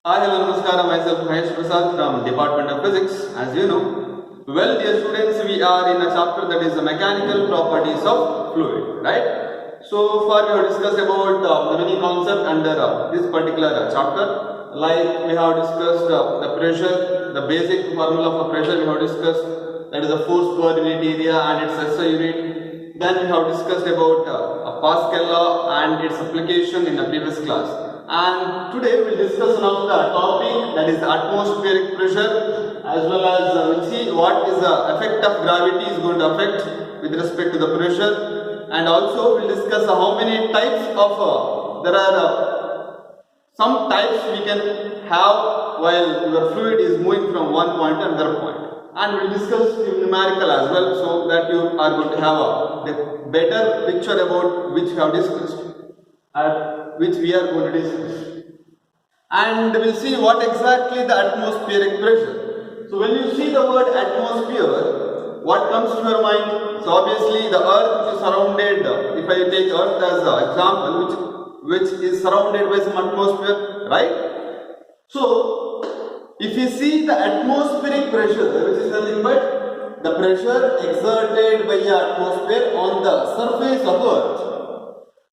Hi, hello, namaskar. Myself Mahesh Prasad from Department of Physics. As you know, well, dear students, we are in a chapter that is the mechanical properties of fluid, right? So far, we have discussed about the many concepts under this particular chapter. Like we have discussed the pressure, the basic formula for pressure. We have discussed that is the force per unit area and its SI unit. Then we have discussed about Pascal law and its application in the previous class. And today we will discuss one of the topic that is atmospheric pressure, as well as we'll see what is the effect of gravity is going to affect with respect to the pressure, and also we'll discuss how many types of there are some types we can have while your fluid is moving from one point to another point, and we'll discuss numerical as well, so that you are going to have a better picture about which we have discussed and which we are going to discuss. And we'll see what exactly the atmospheric pressure. So when you see the word atmosphere, what comes to your mind? So obviously the earth which is surrounded, if I take earth as an example, which is surrounded by some atmosphere, right? So if you see the atmospheric pressure, which is nothing but the pressure exerted by the atmosphere on the surface of earth.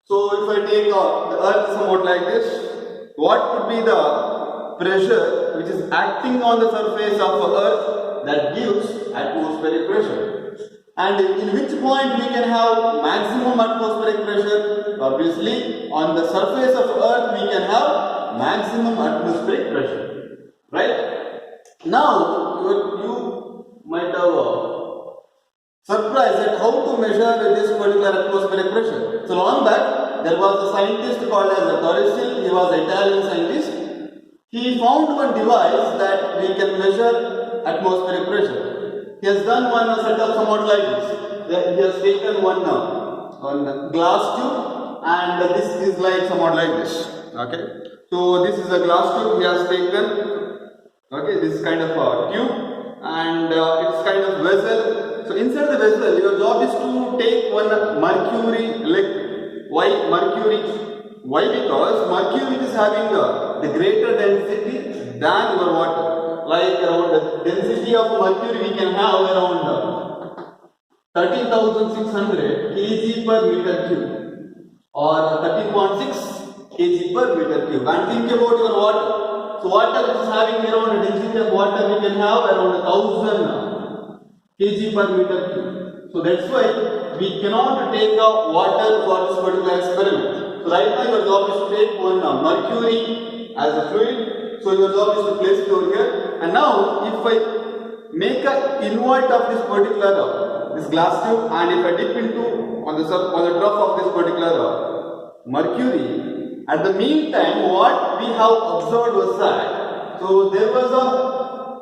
So if I take the earth somewhat like this, what would be the pressure which is acting on the surface of earth that gives atmospheric pressure? And in which point we can have maximum atmospheric pressure? Obviously on the surface of earth we can have maximum atmospheric pressure, right? Now you might have surprised at how to measure this particular atmospheric pressure. So long back, there was a scientist called as Torricelli. He was an Italian scientist. He found one device that we can measure atmospheric pressure. He has done one setup somewhat like this. He has taken one glass tube, and this is like somewhat like this. Okay. So this is a glass tube. He has taken. Okay, this is kind of a tube, and it's kind of vessel. So inside the vessel, your job is to take one mercury liquid. Why mercury? Why? Because mercury is having the greater density than your water. Like around the density of mercury we can have around 13,600 kg per meter cube or 13.6 kg per meter cube. And think about your water. So water which is having around the density of water we can have around 1,000 kg per meter cube. So that's why we cannot take water for this particular experiment. So right now your job is to take one mercury as a fluid. So your job is to place it over here. And now if I make an invert of this particular this glass tube, and if I dip into on the trough of this particular mercury, at the meantime what we have observed was that there was a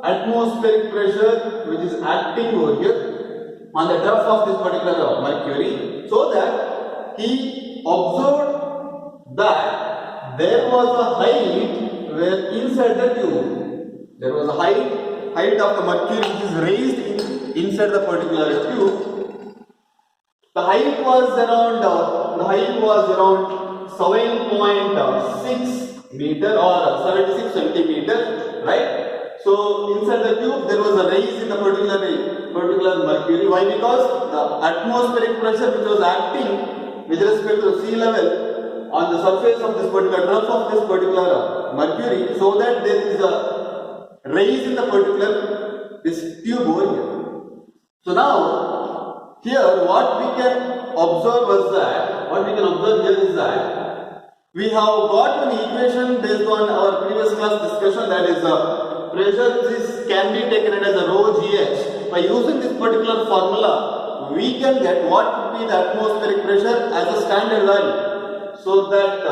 atmospheric pressure which is acting over here on the trough of this particular mercury, so that he observed that there was a height where inside the tube there was a height of the mercury which is raised inside the particular tube. The height was around 7.6 meter or 76 centimeter, right? So inside the tube there was a raise in the particular mercury. Why? Because the atmospheric pressure which was acting with respect to sea level on the surface of this particular trough of this particular mercury, so that there is a raise in the this tube over here. So now here what we can observe here is that we have got an equation based on our previous class discussion, that is pressure can be taken as a rho gh. By using this particular formula, we can get what would be the atmospheric pressure as a standard value. So that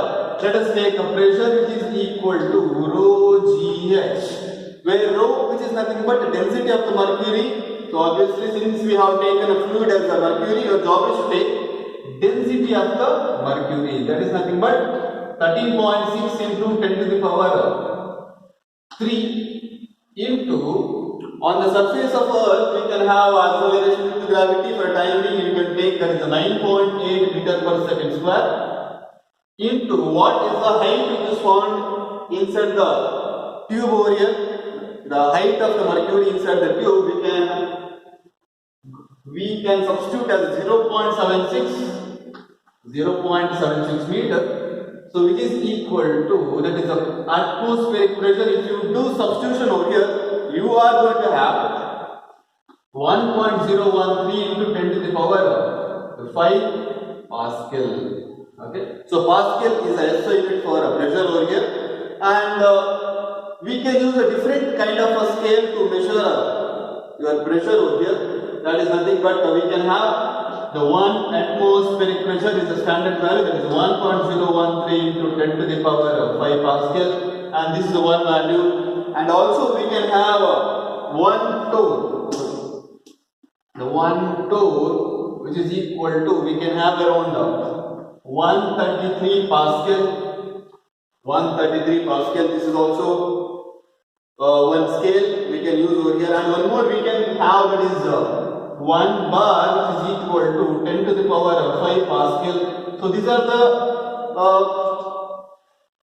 let us take a pressure which is equal to rho gh, where rho, which is nothing but the density of the mercury. So obviously since we have taken a fluid as a mercury, your job is to take density of the mercury. That is nothing but 13.6 into 10 to the power 3 into, on the surface of earth we can have acceleration due to gravity. For time being you can take that is 9.8 meter per second square into what is the height which is found inside the tube over here, the height of the mercury inside the tube, we can substitute as 0.76 meter. So which is equal to, that is the atmospheric pressure. If you do substitution over here, you are going to have 1.013 into 10 to the power 5 Pascal. Okay, so Pascal is the SI unit for pressure over here, and we can use a different kind of a scale to measure your pressure over here. That is nothing but we can have the 1 atmospheric pressure is the standard value, that is 1.013 into 10 to the power 5 Pascal, and this is the one value. And also we can have one torr, the one torr, which is equal to, we can have around 133 Pascal. 133 Pascal. This is also one scale we can use over here, and one more we can have, that is 1 bar, which is equal to 10 to the power 5 Pascal. So these are the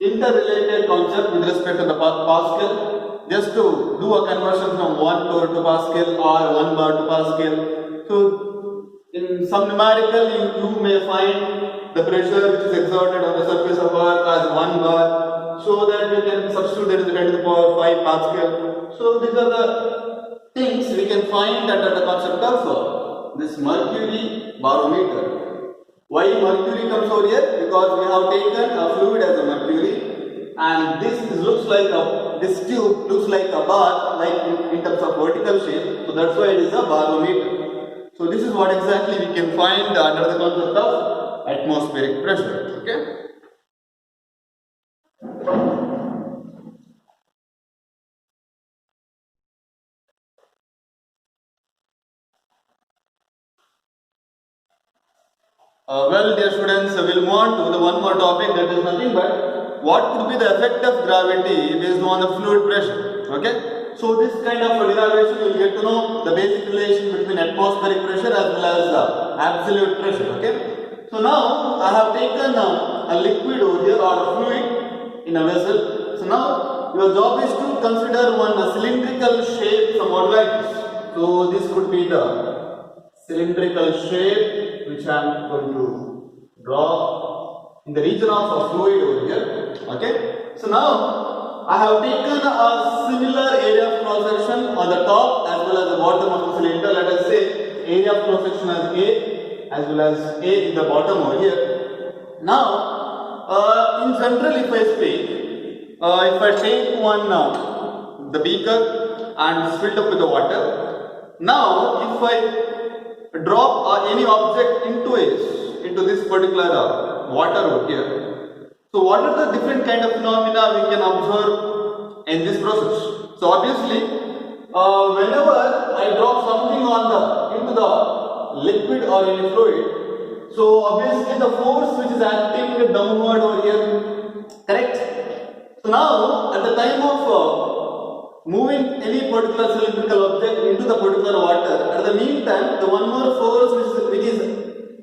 interrelated concept with respect to the Pascal. Just to do a conversion from 1 torr to Pascal or 1 bar to Pascal. So in some numerical you may find the pressure which is exerted on the surface of Earth as 1 bar, so that we can substitute that is 10 to the power 5 Pascal. So these are the things we can find under the concept of this mercury barometer. Why mercury comes over here? Because we have taken a fluid as a mercury, and this looks like this tube looks like a bar, like in terms of vertical shape. So that's why it is a barometer. So this is what exactly we can find under the concept of atmospheric pressure. Okay. Well, dear students, we'll move on to the one more topic, that is nothing but what could be the effect of gravity based on the fluid pressure. Okay, so this kind of derivation you will get to know the basic relation between atmospheric pressure as well as absolute pressure. Okay, so now I have taken a liquid over here or a fluid in a vessel. So now your job is to consider one cylindrical shape somewhat like this. So this could be the cylindrical shape which I am going to draw in the region of a fluid over here. Okay, so now I have taken a similar area of cross section on the top as well as the bottom of the cylinder. Let us say area of cross section as A as well as A in the bottom over here. Now in general, if I speak, if I take one the beaker and it's filled up with the water. Now if I drop any object into this particular water over here. So what are the different kind of phenomena we can observe in this process? So obviously, whenever I drop something into the liquid or any fluid, so obviously the force which is acting downward over here, correct? So now at the time of moving any particular cylindrical object into the particular water, at the meantime the one more force which is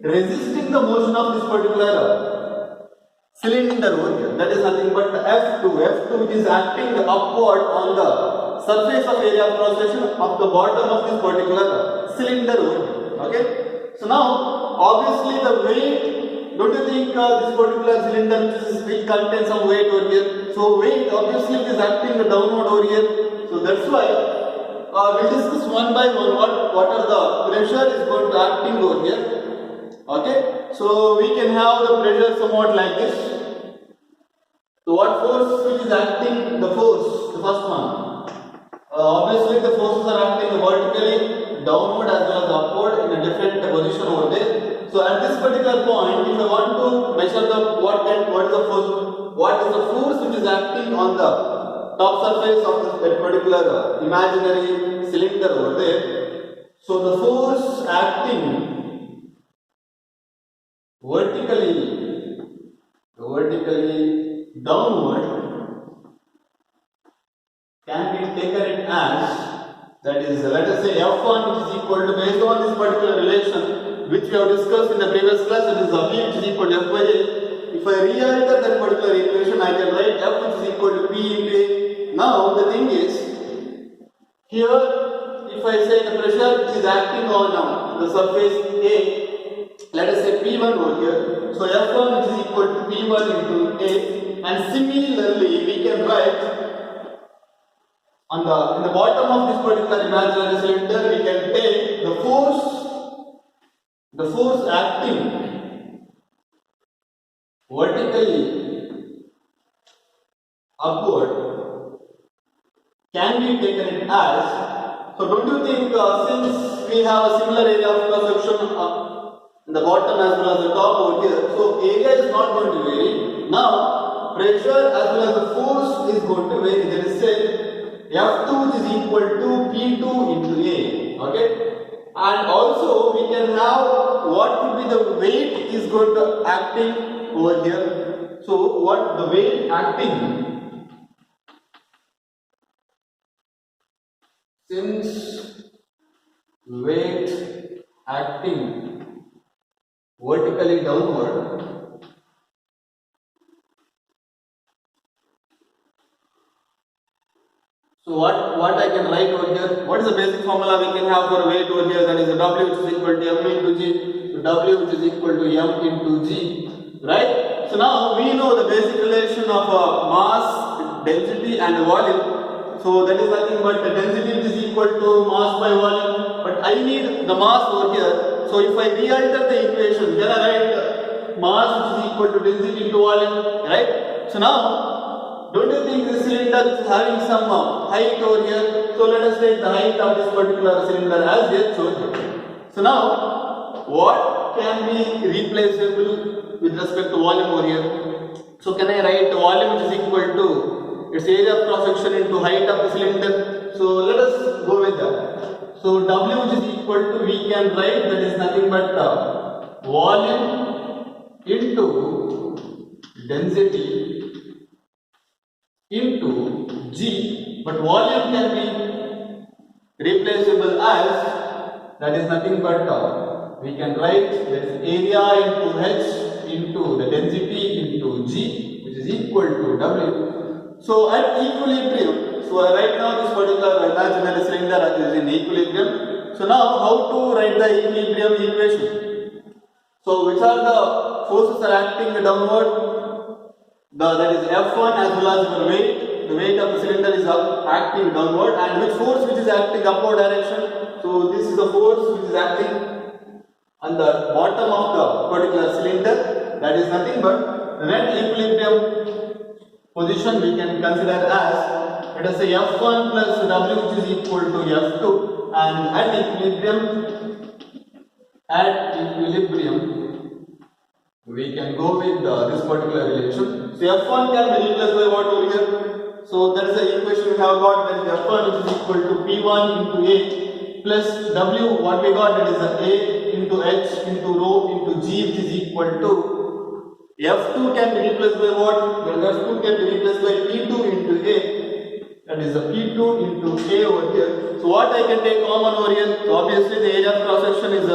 resisting the motion of this particular cylinder over here, that is nothing but F2 which is acting upward on the surface of area of cross section of the bottom of this particular cylinder over here. Okay, so now obviously the weight, don't you think this particular cylinder which contains some weight over here, so weight obviously is acting downward over here. So that's why we'll discuss one by one what are the pressure is going to acting over here. Okay, so we can have the pressure somewhat like this. So what force which is acting? The force, the first one. Obviously the forces are acting vertically, downward as well as upward in a different position over there. So at this particular point, if I want to measure what is the force which is acting on the top surface of this particular imaginary cylinder over there. So the force acting vertically downward can be taken as, that is, let us say F1 which is equal to, based on this particular relation which we have discussed in the previous class, that is V which is equal to F by A. If I re-alter that particular equation, I can write F which is equal to P into A. now the thing is, here if I say the pressure is acting on the surface A, let us say P1 over here, so F1 which is equal to P1 into A, and similarly we can write on in the bottom of this particular imaginary cylinder we can take the force acting vertically upward can be taken as, so don't you think since we have a similar area of cross section in the bottom as well as the top over here, so area is not going to vary. Now pressure as well as the force is going to vary. There is say F2 is equal to P2 into A, okay, and also we can have what would be the weight is going to acting over here. So what the weight acting, since weight acting vertically downward, so what I can write over here, what is the basic formula we can have for weight over here, that is W which is equal to M into G, so W which is equal to M into G, right? So now we know the basic relation of mass, density and volume, so that is nothing but the density which is equal to mass by volume, but I need the mass over here, so if I re-alter the equation, then I write mass which is equal to density into volume, right? So now don't you think this cylinder is having some height over here? So let us take the height of this particular cylinder as yet shown here. So now, what can be replaceable with respect to volume over here? So can I write volume which is equal to its area of cross section into height of the cylinder? So let us go with that. So W which is equal to, we can write, that is nothing but volume into density into G, but volume can be replaceable as, that is nothing but we can write that is area into H into the density into G, which is equal to W. So at equilibrium, so right now this particular imaginary cylinder is in equilibrium. So now how to write the equilibrium equation? So which are the forces are acting downward? That is F1 as well as your weight. The weight of the cylinder is acting downward, and which force which is acting upward direction? So this is the force which is acting on the bottom of the particular cylinder. That is nothing but the net equilibrium position we can consider as, let us say F1 plus W which is equal to F2, and at equilibrium we can go with this particular relation. So F1 can be replaced by what over here? So that is the equation we have got, that is F1 which is equal to P1 into A plus W, what we got, that is A into H into rho into G which is equal to F2 can be replaced by what? Then F2 can be replaced by P2 into A, that is the P2 into A over here. So what I can take common over here? So obviously the area of cross section is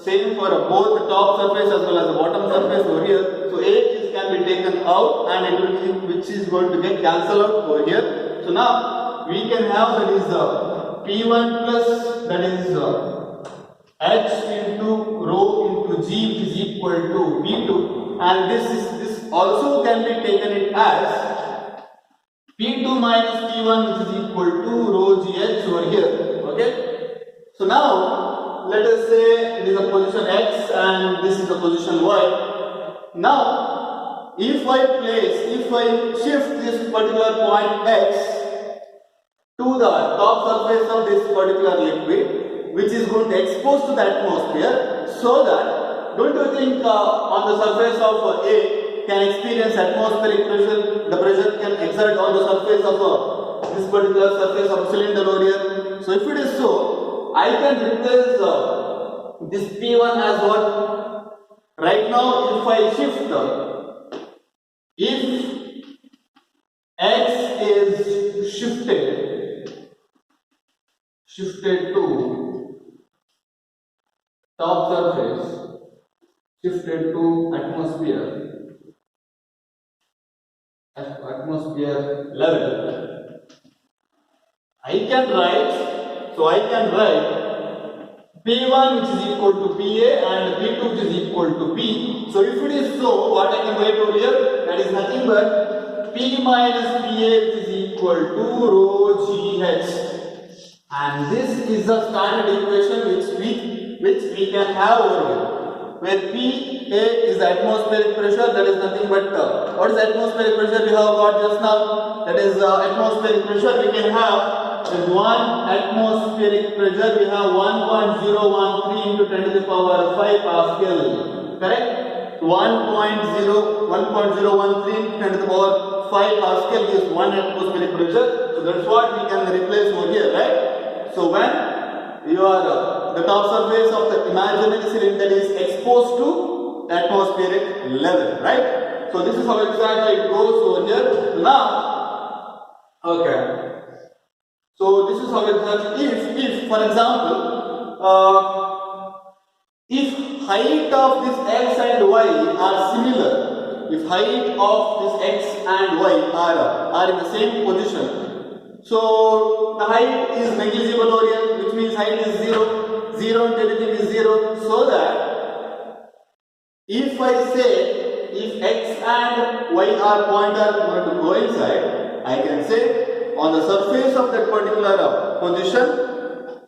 same for both the top surface as well as the bottom surface over here. So A can be taken out and it will be, which is going to get cancelled out over here. So now we can have, that is P1 plus, that is H into rho into G which is equal to P2, and this also can be taken it as P2 minus P1 which is equal to rho GH over here. Okay. So now let us say it is a position X and this is a position Y. Now if I shift this particular point X to the top surface of this particular liquid, which is going to expose to the atmosphere, so that, don't you think on the surface of A can experience atmospheric pressure, the pressure can exert on the surface of this particular surface of cylinder over here. So if it is so, I can replace this P1 as what? Right now if I shift, if X is shifted to top surface, shifted to atmosphere level, I can write P1 which is equal to PA and P2 which is equal to P. So if it is so, what I can write over here? That is nothing but P minus PA which is equal to rho GH. And this is the standard equation which we can have over here. Where PA is the atmospheric pressure, that is nothing but what is atmospheric pressure we have got just now? That is atmospheric pressure we can have. With one atmospheric pressure we have 1.013 into 10 to the power 5 Pascal. Correct? 1.013 into 10 to the power 5 Pascal is one atmospheric pressure. So that's what we can replace over here, right? So when the top surface of the imaginary cylinder is exposed to atmospheric level, right? So this is how exactly it goes over here. Now, okay. So this is how exactly if for example, if height of this x and y are similar, if height of this x and y are in the same position, so the height is negligible over here, which means height is 0 and everything is 0, so that if I say if x and y are going to coincide, I can say on the surface of that particular position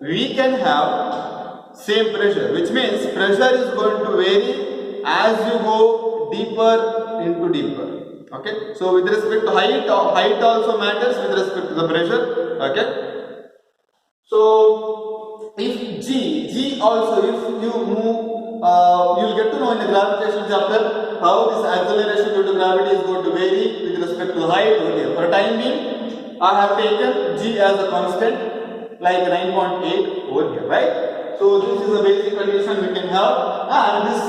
we can have same pressure, which means pressure is going to vary as you go deeper into deeper. Okay, so with respect to height also matters with respect to the pressure. Okay, so if G also, if you move, you'll get to know in the gravitation chapter how this acceleration due to gravity is going to vary with respect to height over here. For time being, I have taken G as a constant, like 9.8 over here, right? So this is a basic condition we can have, and this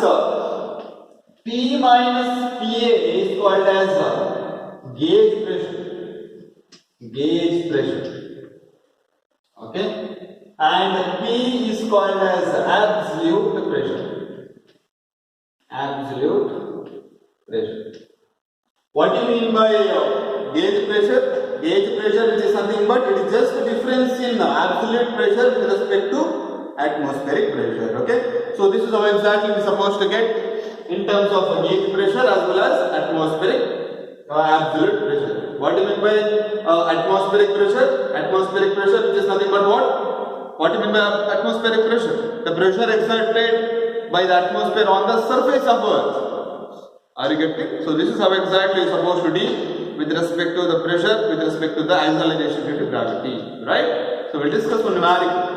P minus PA is called as gauge pressure. Okay, and P is called as absolute pressure. What do you mean by gauge pressure? Gauge pressure, which is nothing but it is just a difference in absolute pressure with respect to atmospheric pressure. Okay, so this is how exactly we are supposed to get in terms of gauge pressure as well as atmospheric absolute pressure. What do you mean by atmospheric pressure? Atmospheric pressure, which is nothing but what? What do you mean by atmospheric pressure? The pressure exerted by the atmosphere on the surface of Earth. Are you getting? So this is how exactly you are supposed to deal with respect to the pressure, with respect to the acceleration due to gravity, right? So we'll discuss one numerical.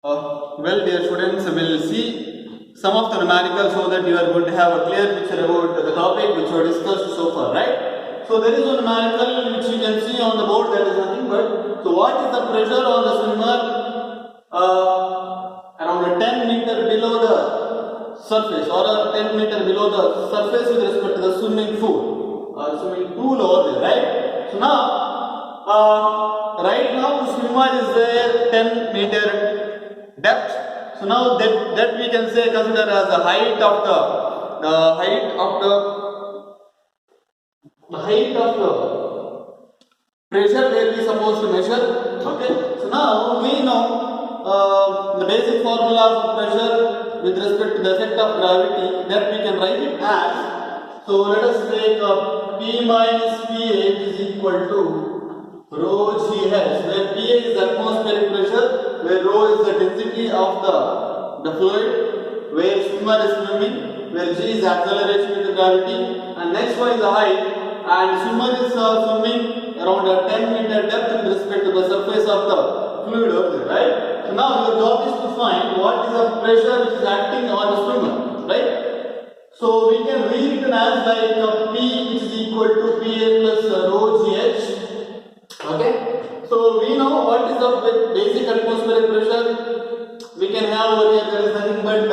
Well, dear students, we will see some of the numericals so that you are going to have a clear picture about the topic which we discussed so far, right? So there is a numerical which you can see on the board, that is nothing but, so what is the pressure on the swimmer around 10 meter below the surface, or 10 meter below the surface with respect to the swimming pool over there, right? So now, right now swimmer is there 10 meter depth. So now that we can say consider as the height of the pressure that we are supposed to measure. Okay, so now we know the basic formula of pressure with respect to the effect of gravity, that we can write it as, so let us take P minus PA is equal to rho GH, where PA is atmospheric pressure, where rho is the density of the fluid, where swimmer is swimming, where G is acceleration with the gravity, and next one is the height, and swimmer is swimming around a 10 meter depth with respect to the surface of the fluid over there, right? So now your job is to find what is the pressure which is acting on the swimmer, right? So we can read it as like P which is equal to PA plus rho GH. Okay, so we know what is the basic atmospheric pressure we can have over here, that is nothing but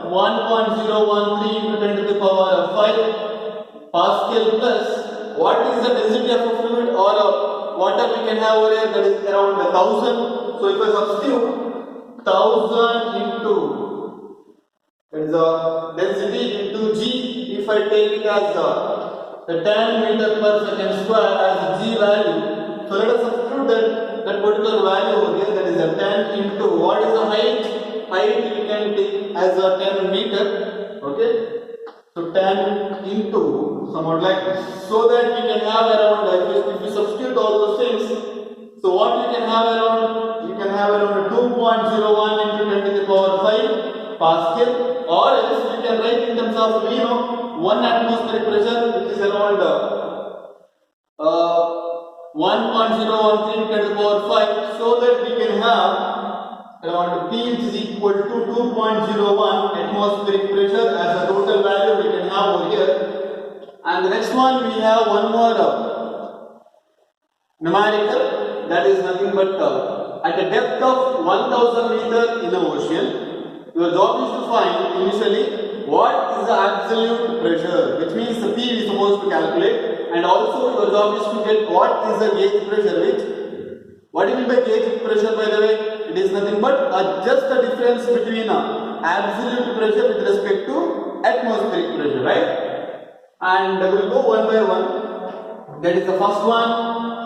1.013 into 10 to the power 5 Pascal plus what is the density of a fluid or water we can have over here, that is around 1000. So if I substitute 1000 into the density into G, if I take it as the 10 meter per second square as G value, so let us substitute that particular value over here, that is a 10 into what is the height? Height we can take as a 10 meter, okay? So 10 into somewhat like this, so that we can have around, if we substitute all those things, so what we can have around, we can have around 2.01 into 10 to the power 5 Pascal, or else we can write in terms of, 1 atmospheric pressure, which is around 1.013 into 10 to the power 5, so that we can have around P which is equal to 2.01 atmospheric pressure as a total value we can have over here. And the next one we have one more numerical, that is nothing but at a depth of 1000 meter in the ocean, your job is to find initially what is the absolute pressure, which means the P is supposed to calculate, and also your job is to get what is the gauge pressure, which what do you mean by gauge pressure, by the way? It is nothing but just the difference between absolute pressure with respect to atmospheric pressure, right? And we will go one by one. That is the first one.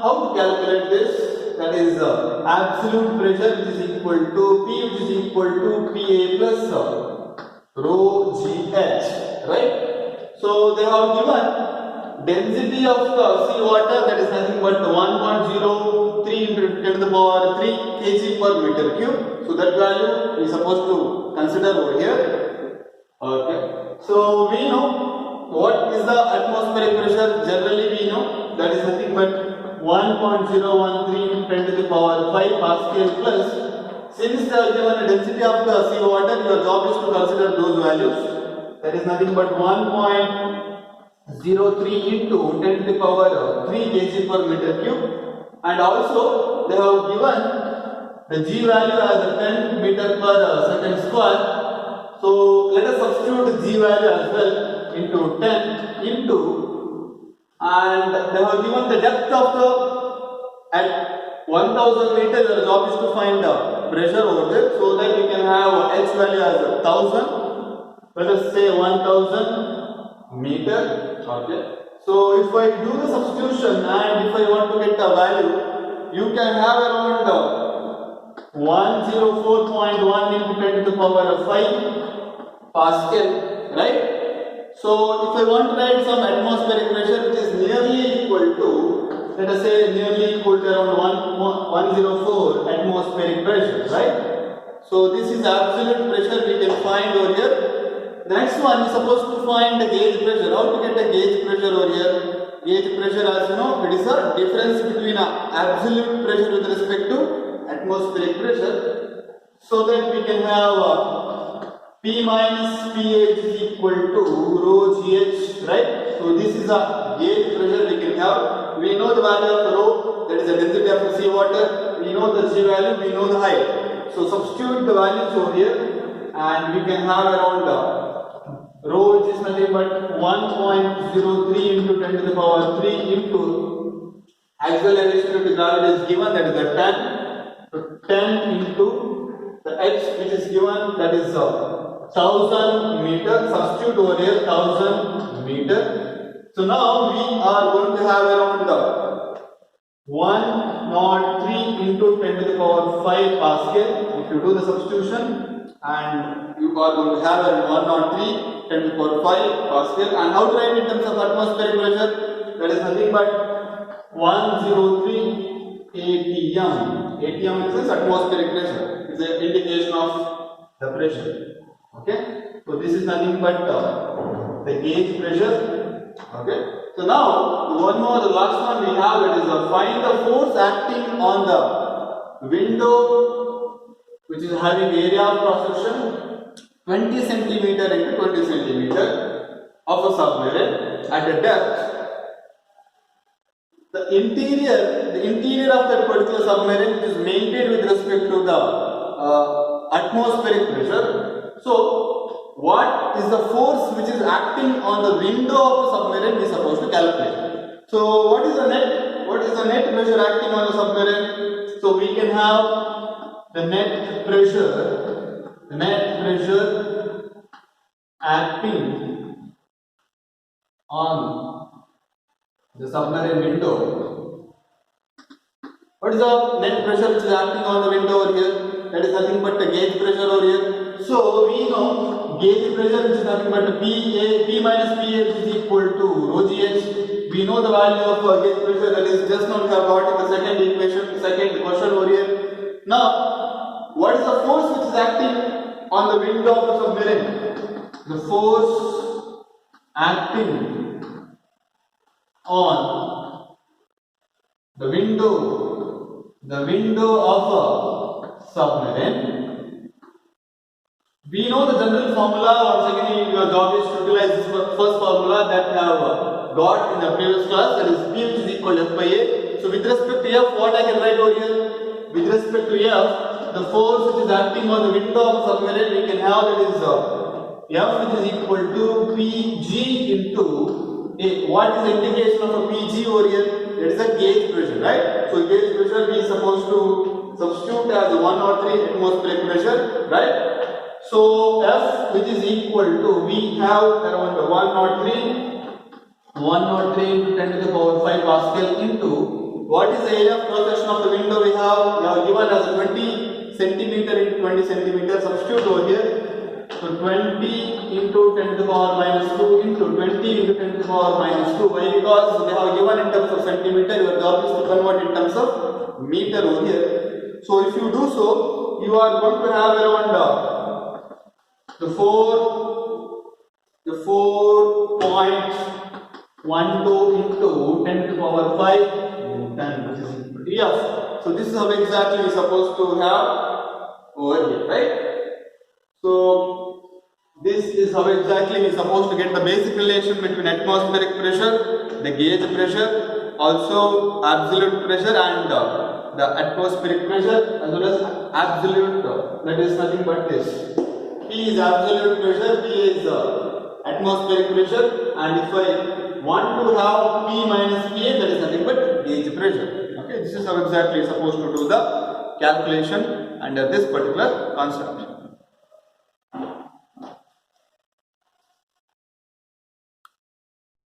How to calculate this? That is absolute pressure, which is equal to P, which is equal to PA plus rho GH, right? So they have given density of the sea water, that is nothing but 1.03 into 10 to the power 3 kg per meter cube. So that value we are supposed to consider over here. Okay. So we know what is the atmospheric pressure. Generally we know that is nothing but 1.013 into 10 to the power 5 Pascal plus. Since they are given a density of the sea water, your job is to consider those values. That is nothing but 1.03 into 10 to the power 3 kg per meter cube, and also they have given the G value as a 10 meter per second square. So let us substitute the G value as well into 10 into, and they have given the depth of the at 1000 meter. Your job is to find the pressure over there, so that you can have H value as 1000. Let us say 1000 meter. Okay. So if I do the substitution and if I want to get a value, you can have around 104.1 into 10 to the power of 5 Pascal, right? So if I want to write some atmospheric pressure which is nearly equal to, let us say nearly equal to around 104 atmospheric pressure, right? So this is absolute pressure we can find over here. The next one is supposed to find the gauge pressure. How to get a gauge pressure over here? Gauge pressure, as you know, it is a difference between absolute pressure with respect to atmospheric pressure, so that we can have P minus pH is equal to rho GH, right? So this is a gauge pressure we can have. We know the value of rho, that is the density of the sea water. We know the G value, we know the height. So substitute the values over here, and we can have around rho, which is nothing but 1.03 into 10 to the power 3 into actual elevation due to gravity is given, that is the 10. So 10 into the H which is given, that is 1000 meter. Substitute over here 1000 meter. So now we are going to have around 103 into 10 to the power 5 Pascal. If you do the substitution, and you are going to have around 103 10 to the power 5 Pascal. And how to write in terms of atmospheric pressure? That is nothing but 103 atm. Atm is atmospheric pressure. It's an indication of the pressure. Okay. So this is nothing but the gauge pressure. Okay. So now one more, the last one we have, it is find the force acting on the window which is having area of cross section 20 centimeter into 20 centimeter of a submarine at a depth. The interior of that particular submarine is maintained with respect to the atmospheric pressure. So what is the force which is acting on the window of the submarine we are supposed to calculate. So what is the net pressure acting on the submarine? So we can have the net pressure acting on the submarine window. What is the net pressure which is acting on the window over here? That is nothing but the gauge pressure over here. So we know gauge pressure which is nothing but P minus PA which is equal to rho GH. We know the value of gauge pressure, that is just now we have got in the second equation, second question over here. Now, what is the force which is acting on the window of the submarine? The force acting on the window of a submarine. We know the general formula. Once again, your job is to utilize this first formula that we have got in the previous class, that is P which is equal to F by A. So with respect to F, what I can write over here? With respect to F, the force which is acting on the window of a submarine, we can have that is F which is equal to Pg into A. What is the indication of a Pg over here? It is a gauge pressure, right? So gauge pressure we are supposed to substitute as 103 atmospheric pressure, right? So F which is equal to, we have around 103 into 10 to the power 5 Pascal into, what is the area of cross section of the window we have given as 20 centimeter into 20 centimeter. Substitute over here. So 20 into 10 to the power minus 2 into 20 into 10 to the power minus 2. Why? Because they have given in terms of centimeter. Your job is to convert in terms of meter over here. So if you do so, you are going to have around the 4.12 into 10 to the power 5 Newton, which is equal to F. So this is how exactly we are supposed to have over here, right? So this is how exactly we are supposed to get the basic relation between atmospheric pressure, the gauge pressure, also absolute pressure and the atmospheric pressure, as well as absolute, that is nothing but this. P is absolute pressure, P is atmospheric pressure, and if I want to have P minus PA, that is nothing but gauge pressure. Okay, this is how exactly you are supposed to do the calculation under this particular concept.